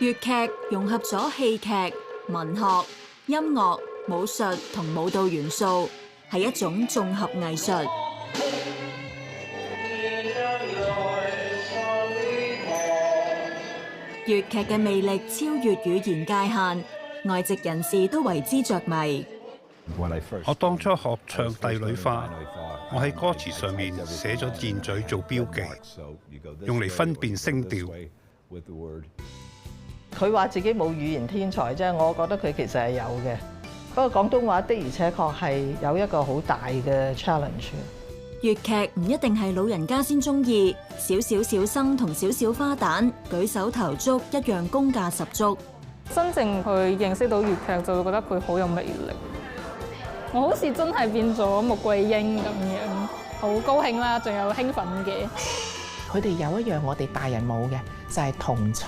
粵劇融合咗戲劇、文學、音樂、武術同舞蹈元素，係一種綜合藝術。粵劇嘅魅力超越語言界限，外籍人士都為之着迷。我當初學唱帝女花，我喺歌詞上面寫咗箭嘴做標記，用嚟分辨聲調。佢話自己冇語言天才啫，我覺得佢其實係有嘅。不過廣東話的而且確係有一個好大嘅 challenge。粵劇唔一定係老人家先中意，小生同小花旦舉手投足一樣功架十足。真正去認識到粵劇，就會覺得佢好有魅力。我好似真係變咗穆桂英咁樣，好高興啦，仲有興奮嘅。佢哋有一樣我哋大人冇嘅，就係童趣。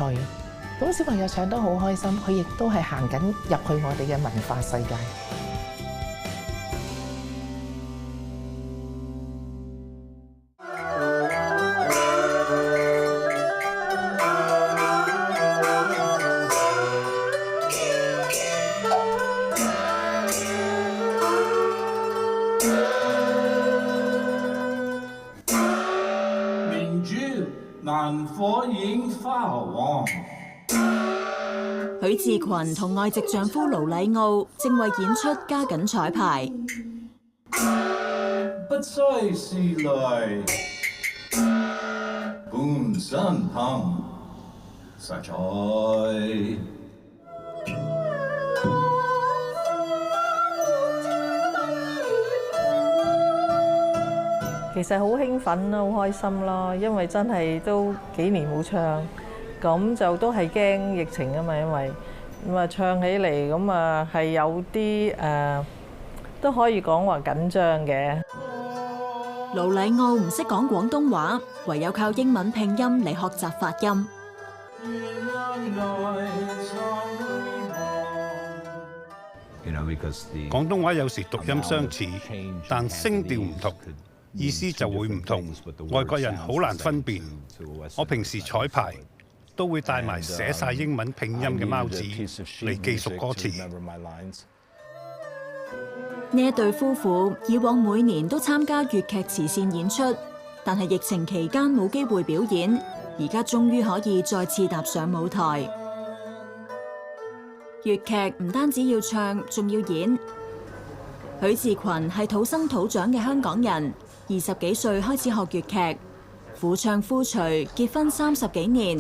咁小朋友唱得好開心，佢亦都係行緊入去我哋嘅文化世界。難火映花王。許志群同外籍丈夫盧禮奧正為演出加緊彩排。不須是淚，本身憑實在。其實好興奮啦，好開心啦，因為真係都幾年冇唱，咁就都係驚疫情啊嘛，因為咁啊唱起嚟咁啊係有啲都可以講話緊張嘅。盧禮奧唔識講廣東話，唯有靠英文拼音嚟學習發音。廣東話有時讀音相似，但聲調唔同，意思就會唔同，外國人好難分辨。我平時彩排都會帶埋寫晒英文拼音嘅貓紙嚟記熟歌詞。呢一對夫婦以往每年都參加粵劇慈善演出，但係疫情期間冇機會表演，而家終於可以再次踏上舞台。粵劇唔單止要唱，仲要演。許志群係土生土長嘅香港人，20幾歲開始學粵劇，婦唱夫隨，結婚30幾年。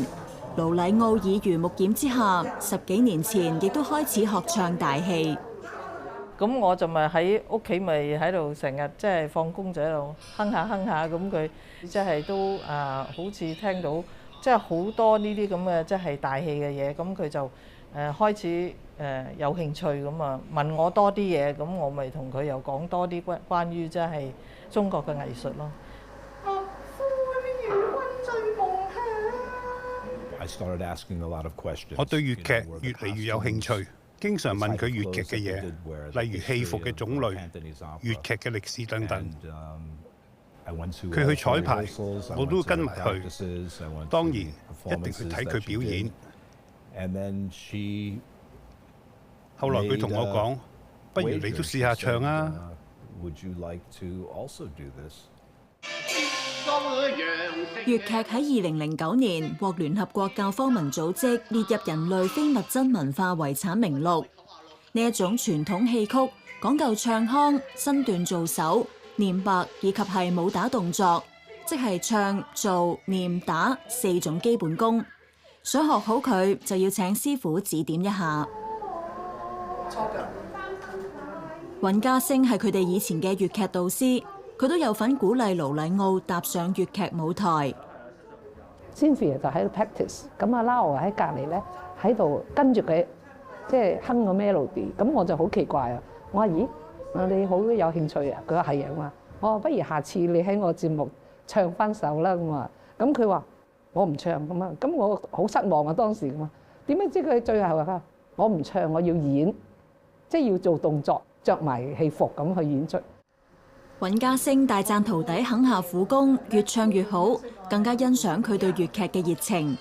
盧禮奧耳濡目染之下，10幾年前亦都開始學唱大戲。咁我就咪喺屋企咪喺度成日即係放工就喺度哼下，咁佢即係都好似聽到即係好多呢啲咁嘅即係大戲嘅嘢，咁佢就開始有興趣咁啊問我多啲嘢，咁我咪同佢又講多啲關於即係中國嘅藝術咯。我對粵劇越嚟越有興趣。經常問佢粵劇嘅嘢，例如戲服嘅種類、粵劇嘅歷史等等。佢去彩排，我都跟埋去。當然一定去睇佢表演。後來佢同我講：不如你都試下唱啊！粵劇喺2009年獲聯合國教科文組織列入人類非物質文化遺產名錄。呢一種傳統戲曲講究唱腔、身段做手、念白以及係武打動作，即係唱、做、念、打4種基本功。想學好佢，就要請師傅指點一下。尹家星係佢哋以前嘅粵劇導師。佢都有份鼓勵盧禮奧踏上粵劇舞台。Cynthia 就喺度 practice， 咁阿 Lau 喺隔離咧喺度跟住佢，即係哼個 melody。咁我就好奇怪啊！我話：咦，你好有興趣啊？佢話係啊。我話：不如下次你喺我節目唱翻首啦咁啊。咁佢話：我唔唱咁啊。咁我好失望啊當時咁啊。點解知佢最後話：我唔唱，我要演，即係要做動作，着埋戲服咁去演出。尹家星大讚徒弟肯下苦功，越唱越好，更加欣賞佢對粵劇嘅熱情。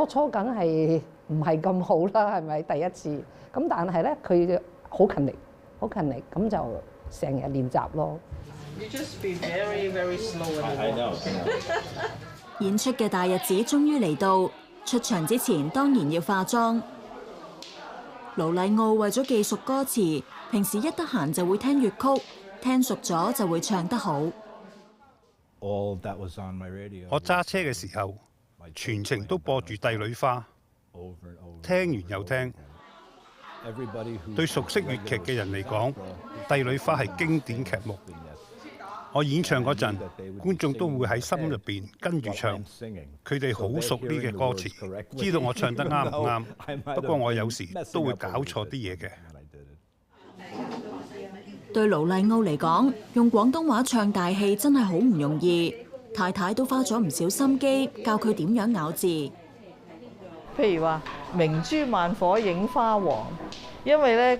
初梗係唔係咁好啦，係咪第一次？咁但係咧，佢好勤力，好勤力，咁就成日練習咯。演出嘅大日子終於嚟到，出場之前當然要化妝。盧麗奧為咗記熟歌詞，平時一得閒就會聽粵曲，聽熟咗就會唱得好。我揸車嘅時候，全程都播住《帝女花》，聽完又聽。對熟悉粵劇嘅人嚟講，《帝女花》係經典劇目。我演唱嗰陣，觀眾都會喺心入邊跟住唱，佢哋好熟呢嘅歌詞，知道我唱得啱唔啱。不過我有時都會搞錯啲嘢嘅。對盧麗奧嚟講，用廣東話唱大戲真係好唔容易，太太都花咗唔少心機教佢點樣咬字。譬如話明珠萬火映花黃，因為咧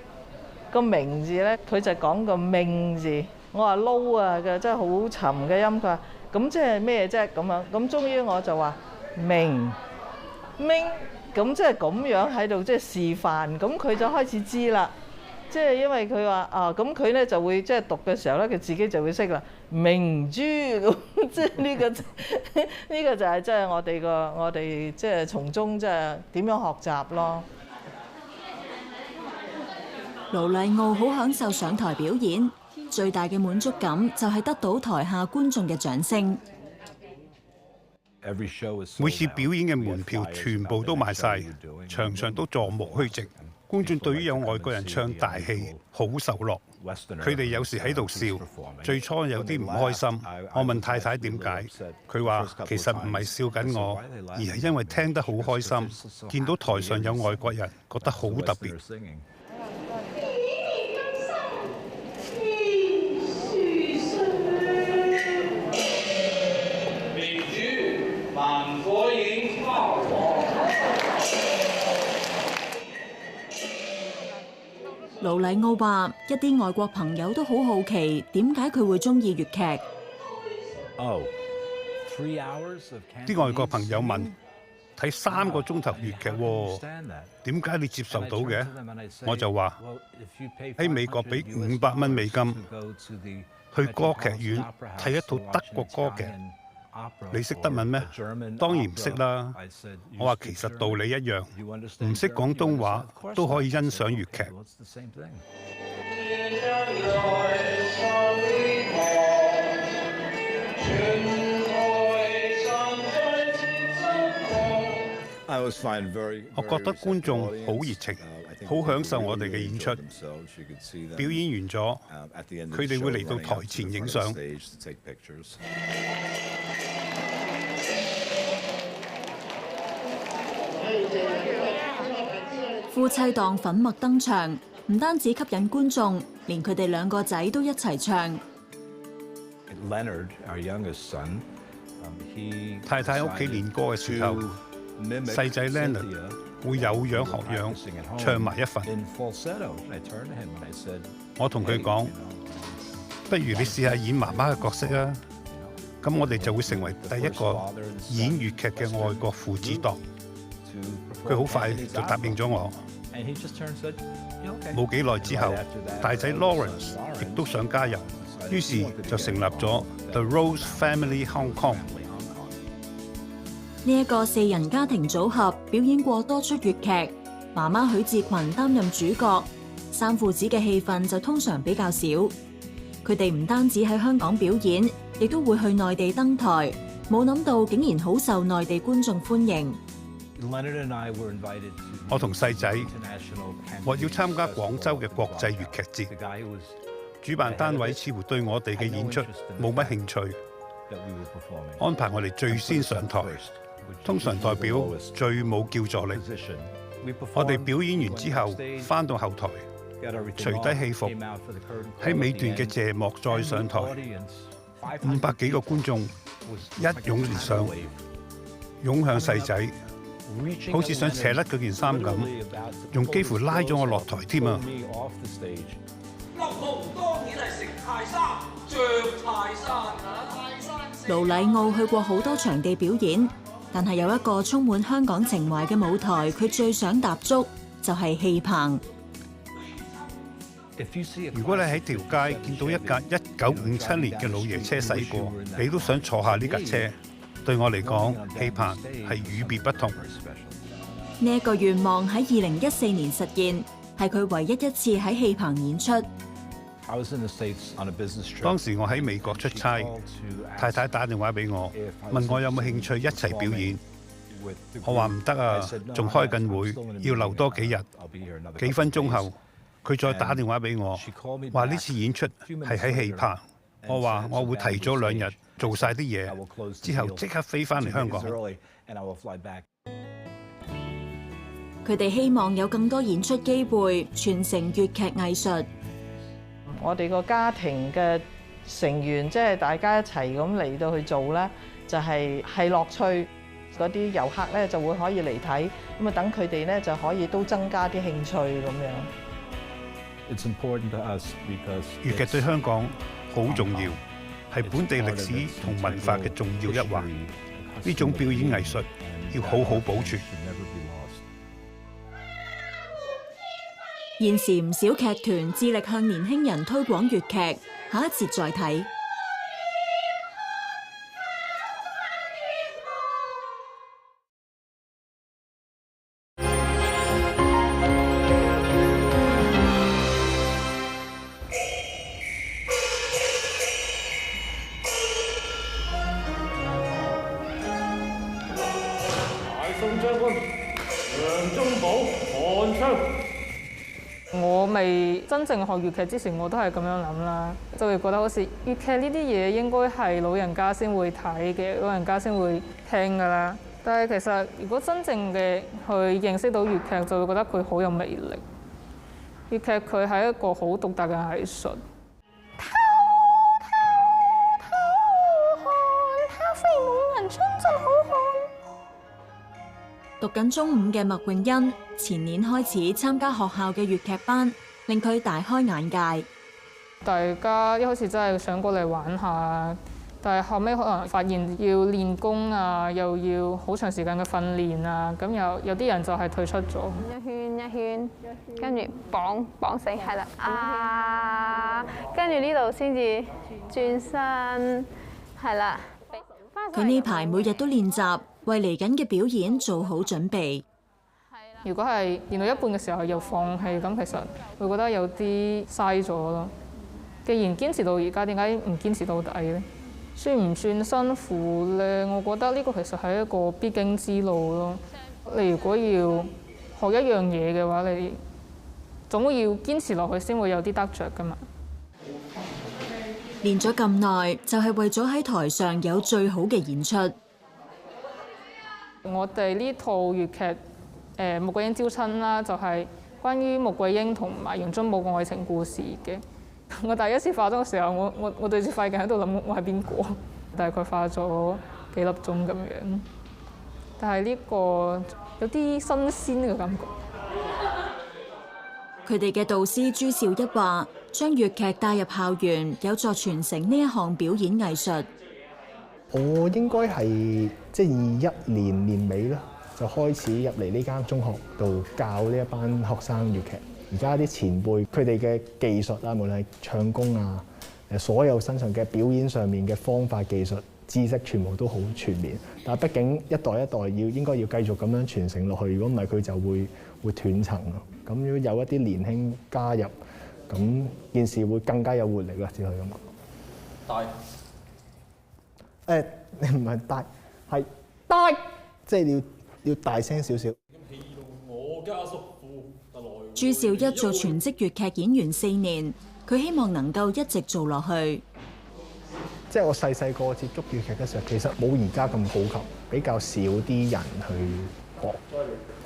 個明字咧，佢就講個命字。我話撈啊嘅，真係好沉嘅音。佢話咁即係咩啫？咁樣咁，終於我就話明，咁即係咁樣喺度即係示範。咁佢就開始知啦。即係因為佢話啊，咁佢咧就會即係讀嘅時候咧，佢自己就會識啦。明珠咁，即係呢個呢個就係即係我哋即係從中即係點樣學習咯。盧麗奧好享受上台表演。最大嘅滿足感就係得到台下觀眾嘅掌聲。每次表演嘅門票全部都賣晒，場上都座無虛席。觀眾對於有外國人唱大戲好受落，佢哋有時喺度笑。最初有啲唔開心，我問太太點解，佢話其實唔係笑緊我，而係因為聽得好開心，見到台上有外國人，覺得好特別。盧麗奧話：一啲外國朋友都好好奇，點解佢會中意粵劇？啲外國朋友問：睇3個鐘頭粵劇喎，點解你接受到嘅？我就話：喺美國俾500蚊美金去歌劇院睇一套德國歌劇，你識德文咩？當然唔識啦。我話其實道理一樣，唔識廣東話都可以欣賞粵劇。我覺得觀眾好熱情，好享受我哋嘅演出。表演完咗，佢哋會嚟到台前影相。夫妻檔粉墨登場，唔單止吸引觀眾，連佢哋2個仔都一齊唱。太太屋企練歌嘅時候，細仔 Leonard 會有樣學樣唱埋一份。我同佢講：不如你試下演媽媽嘅角色啊！咁我哋就會成為第一個演粵劇嘅外國父子檔。佢好快就答應咗我。冇幾耐之後，大仔 Lawrence 亦都想加入，於是就成立咗 The Rose Family Hong Kong。呢一個4人家庭組合表演過多出粵劇，媽媽許志群擔任主角，3父子嘅戲份就通常比較少。佢哋唔單止喺香港表演，亦都會去內地登台，冇諗到竟然好受內地觀眾歡迎。我同細仔話要參加廣州嘅國際粵劇節，主辦單位似乎對我哋嘅演出冇乜興趣，安排我哋最先上台，通常代表最冇叫座力。我哋表演完之後，返到後台，除低戲服，喺尾段嘅謝幕再上台，500幾個觀眾一擁而上，湧向細仔。好似想扯甩嗰件衫咁，仲幾乎拉咗我落台添啊！盧麗奧去過好多場地表演，但係有一個充滿香港情懷嘅舞台，佢最想踏足就係戲棚。如果你喺條街見到一架1957年嘅老爺車駛過，你都想坐下呢架車。對我嚟講，戲棚係與別不同。呢一個願望喺2014年實現，係佢唯一一次喺戲棚演出。當時我喺美國出差，太太打電話俾我，問我有冇興趣一齊表演。我話唔得啊，仲開緊會，要留多幾日。幾分鐘後，佢再打電話俾我，話呢次演出係喺戲棚。我話我會提早2日做晒啲嘢，之後即刻飛返嚟香港。佢哋希望有更多演出機會，傳承粵劇藝術。我哋個家庭嘅成員，即係大家一齊咁嚟到去做咧，就係樂趣。嗰啲遊客咧就會可以嚟睇，咁啊等佢哋咧就可以都增加啲興趣咁樣。粵劇對香港好重要，係本地歷史同文化嘅重要一環。呢種表演藝術要好好保存。現時唔少劇團致力向年輕人推廣粵劇，下一節再睇。我未真正學粵劇之前，我都係咁樣諗啦，就會覺得好似粵劇呢啲嘢應該係老人家先會睇嘅，老人家先會聽㗎啦。但係其實如果真正嘅去認識到粵劇，就會覺得佢好有魅力。粵劇佢係一個好獨特嘅藝術。讀緊中5嘅麥詠欣，前年開始參加學校嘅粵劇班，令佢大開眼界。大家一開始真係想過嚟玩下，但係後尾可能發現要練功啊，又要好長時間嘅訓練啊，咁有啲人就係退出咗。一圈一圈，跟住綁死，係啦啊，跟住呢度先至轉身，係啦。佢呢排每日都練習，為嚟緊嘅表演做好準備。如果係練到一半嘅時候又放棄，咁其實會覺得有啲嘥咗咯。既然堅持到而家，點解唔堅持到底呢？算唔算辛苦呢？我覺得呢個其實係一個必經之路咯。你如果要學一樣嘢嘅話，你總會要堅持落去先會有啲得着㗎嘛。練咗咁耐，就係為咗喺台上有最好嘅演出。我哋呢套粵劇穆桂英招親啦，就係關於穆桂英同埋楊宗保嘅愛情故事嘅。我第一次化妝嘅時候，我對住塊鏡喺度諗我係邊個，大概化咗幾粒鐘咁樣。但係呢個有啲新鮮嘅感覺。佢哋嘅導師朱兆一話，將粵劇帶入校園，有助傳承呢一項表演藝術。我應該係21年年尾啦，就開始入嚟呢間中學度教呢一班學生粵劇。而家啲前輩佢哋嘅技術啊，無論係唱功啊，所有身上嘅表演上面嘅方法、技術、知識，全部都好全面。但係畢竟一代一代應該要繼續咁樣傳承落去，如果唔係佢就會斷層咯。咁如果有一啲年輕加入，咁件事會更加有活力啦，只可以咁講。唔係大，係大，即係要大聲少少。朱兆一做全職粵劇演員4年，佢希望能夠一直做落去。即係我細個接觸粵劇嘅時候，其實冇而家咁普及，比較少啲人去學。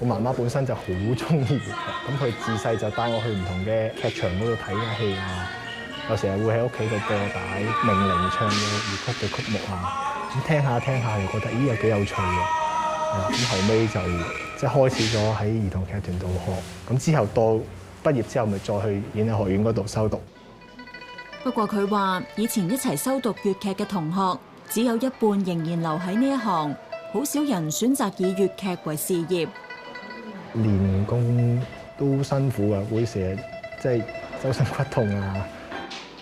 我媽媽本身就好中意粵劇，咁佢自細就帶我去唔同嘅劇場嗰度睇下戲啊，有時候會喺屋企度播帶名伶唱嘅粵曲嘅曲目啊。咁聽下又覺得咦有幾有趣嘅，咁後尾就即係開始咗喺兒童劇團度學，咁之後到畢業之後咪再去演藝學院嗰度修讀。不過佢話以前一齊修讀粵劇嘅同學，只有一半仍然留喺呢一行，好少人選擇以粵劇為事業。練功都辛苦啊，會成日即係周身骨痛啊，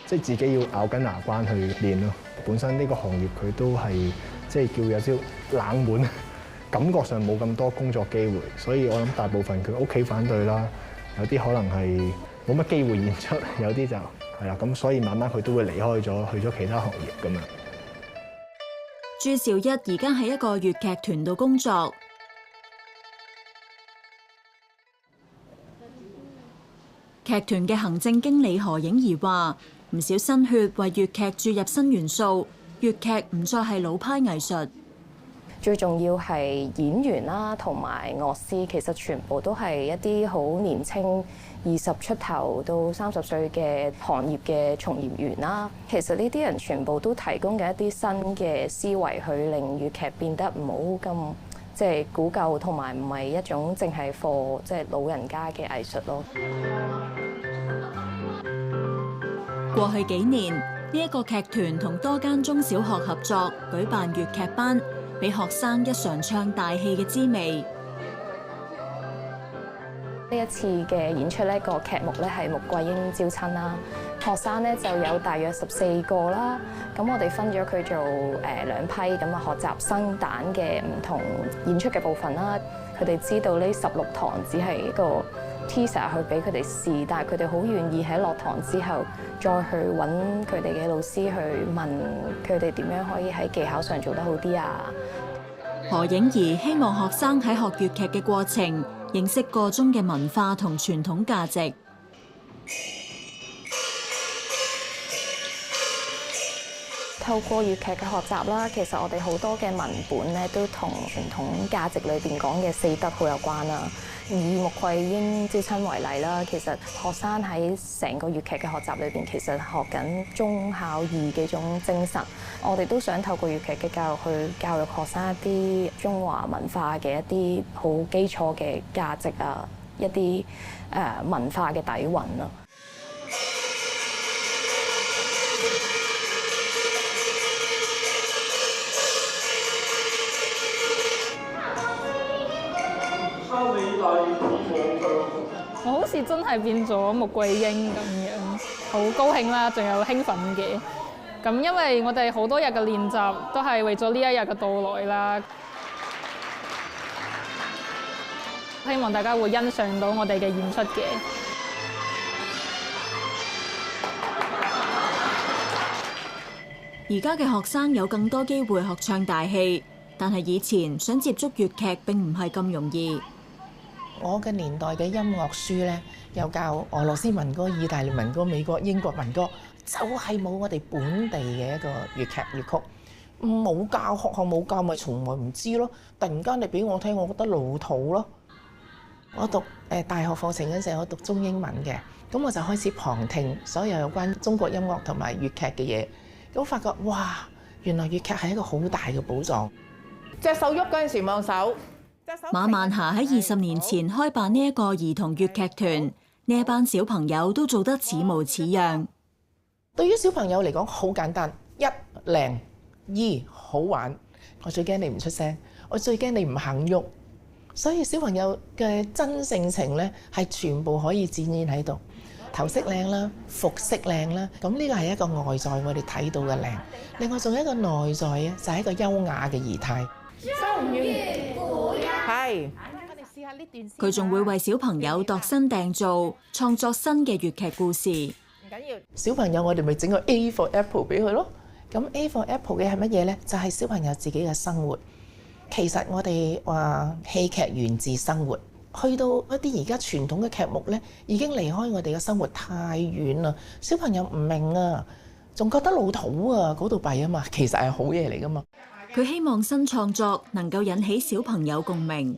即係自己要咬緊牙關去練咯。本身呢個行業佢都係即係叫有少冷門，感覺上冇咁多工作機會，所以我諗大部分佢屋企反對啦，有啲可能係冇乜機會演出，有啲就係啦，咁所以慢慢佢都會離開咗，去咗其他行業咁樣。朱兆一而家喺一個粵劇團度工作。劇團嘅行政經理何影儀話：唔少新血為粵劇注入新元素，粵劇唔再係老派藝術。最重要係演員啦，同埋樂師，其實全部都係一啲好年輕，20出頭到30歲嘅行業嘅從業員啦。其實呢啲人全部都提供嘅一啲新嘅思維，去令粵劇變得唔好咁即係古舊，同埋唔係一種淨係課即係老人家嘅藝術咯。過去幾年，呢一個劇團同多間中小學合作舉辦粵劇班，俾學生一嘗唱大戲嘅滋味。呢一次嘅演出呢個劇目咧係穆桂英招親啦，學生咧就有大約14個啦。咁我哋分咗佢做2批咁啊，學習生旦嘅唔同演出嘅部分啦。佢哋知道呢16堂只係一個 teaser 去俾佢哋試，但係佢哋好願意喺落堂之後再去揾佢哋嘅老師去問佢哋點樣可以喺技巧上做得好啲啊。何影儀希望學生喺學粵劇嘅過程，認識個中嘅文化同傳統價值。透過粵劇嘅學習啦，其實我哋好多嘅文本咧都同傳統價值裏邊講嘅4德好有關啦。以穆桂英招親為例啦，其實學生喺成個粵劇嘅學習裏邊，其實學緊忠孝義嘅種精神。我哋都想透過粵劇嘅教育去教育學生一啲中華文化嘅一啲好基礎嘅價值啊，一啲文化嘅底蘊啊。我好似真係變咗穆桂英咁樣，好高興啦，仲有興奮嘅。咁因為我哋好多日嘅練習都係為咗呢一日嘅到來啦。希望大家會欣賞到我哋嘅演出嘅。而家嘅學生有更多機會學唱大戲，但係以前想接觸粵劇並唔係咁容易。我嘅年代嘅音樂書咧，有教俄羅斯民歌、意大利民歌、美國、英國民歌，就係冇我哋本地嘅一個粵劇粵曲，冇教，學校冇教，咪從來唔知咯。突然間你俾我聽，我覺得老土咯。我讀大學課程嗰陣，我讀中英文嘅，咁我就開始旁聽所有有關中國音樂同埋粵劇嘅嘢，咁發覺哇，原來粵劇係一個好大嘅寶藏。隻手喐嗰陣時望手。馬萬霞喺20年前開辦呢一個兒童粵劇團，呢一班小朋友都做得似模似樣。對於小朋友嚟講好簡單，一靚，二好玩。我最驚你唔出聲，我最驚你唔肯喐。所以小朋友嘅真性情咧，係全部可以展現喺度。頭飾靚啦，服飾靚啦，咁呢個係一個外在我哋睇到嘅靚。另外仲有一個內在啊，就係一個優雅嘅儀態。係，佢仲會為小朋友度身訂造，創作新嘅粵劇故事。唔緊要，小朋友我哋咪整個 A for Apple 俾佢咯。咁 A for Apple 嘅係乜嘢呢？就係小朋友自己嘅生活。其實我哋話戲劇源自生活，去到一啲而家傳統嘅劇目呢，已經離開我哋嘅生活太遠啦。小朋友唔明啊，仲覺得老土啊，嗰度弊啊嘛。其實係好嘢嚟噶嘛。佢希望新創作能夠引起小朋友共鳴。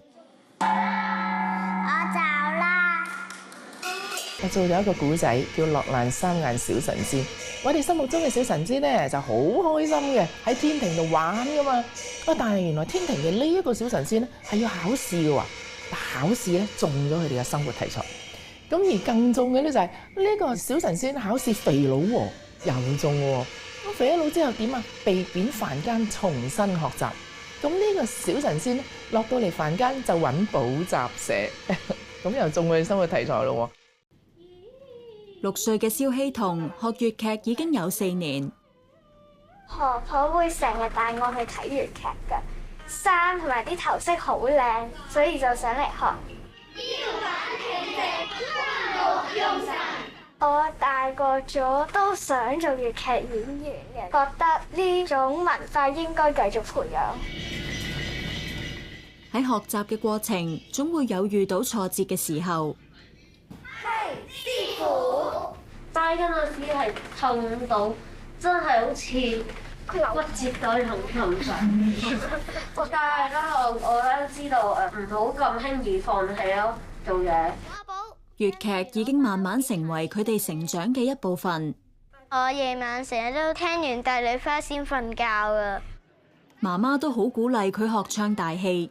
我走啦！我做咗一個古仔叫《落難三眼小神仙》。我哋心目中嘅小神仙咧就好開心嘅，喺天庭度玩噶嘛。但係原來天庭嘅呢一個小神仙咧係要考試嘅喎。考試咧中咗佢哋嘅生活題材。咁而更重嘅咧就係呢個小神仙考試肥佬喎，又中喎。咁肥咗佬之後點啊？被貶凡間重新學習。咁呢個小神仙咧落到嚟凡間就揾補習社，咁又中佢心嘅題材咯喎。6歲嘅蕭希彤學粵劇已經有4年。婆婆會成日帶我去睇粵劇㗎，衫同埋啲頭飾好靚，所以就想嚟學。我大個咗都想做粵劇演員嘅，覺得呢種文化應該繼續培養。喺學習嘅過程，總會有遇到挫折嘅時候。係師傅，齋根嗰時係痛到，真係好似骨折咗同咁上。但係咧，我咧知道唔好咁輕易放棄咯，做嘢。粵劇已經慢慢成為佢哋成長嘅一部分。我夜晚成日都聽完《帝女花》先瞓覺啊。媽媽都好鼓勵佢學唱大戲。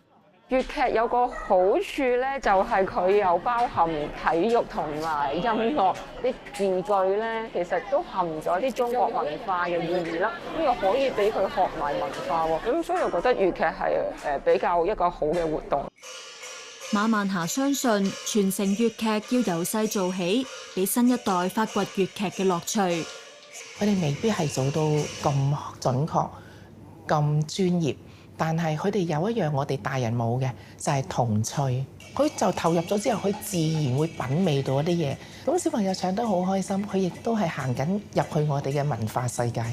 粵劇有個好處咧，就係佢有包含體育同埋音樂啲字句咧，其實都含咗啲中國文化嘅意義啦。咁又可以俾佢學埋文化喎。咁所以我覺得粵劇係比較一個好嘅活動。馬萬霞相信傳承粵劇要由細做起，俾新一代發掘粵劇嘅樂趣。佢哋未必係做到咁準確、咁專業，但係佢哋有一樣我哋大人冇嘅，就係童趣。佢就投入咗之後，佢自然會品味到一啲嘢。咁小朋友唱得好開心，佢亦都係行緊入去我哋嘅文化世界。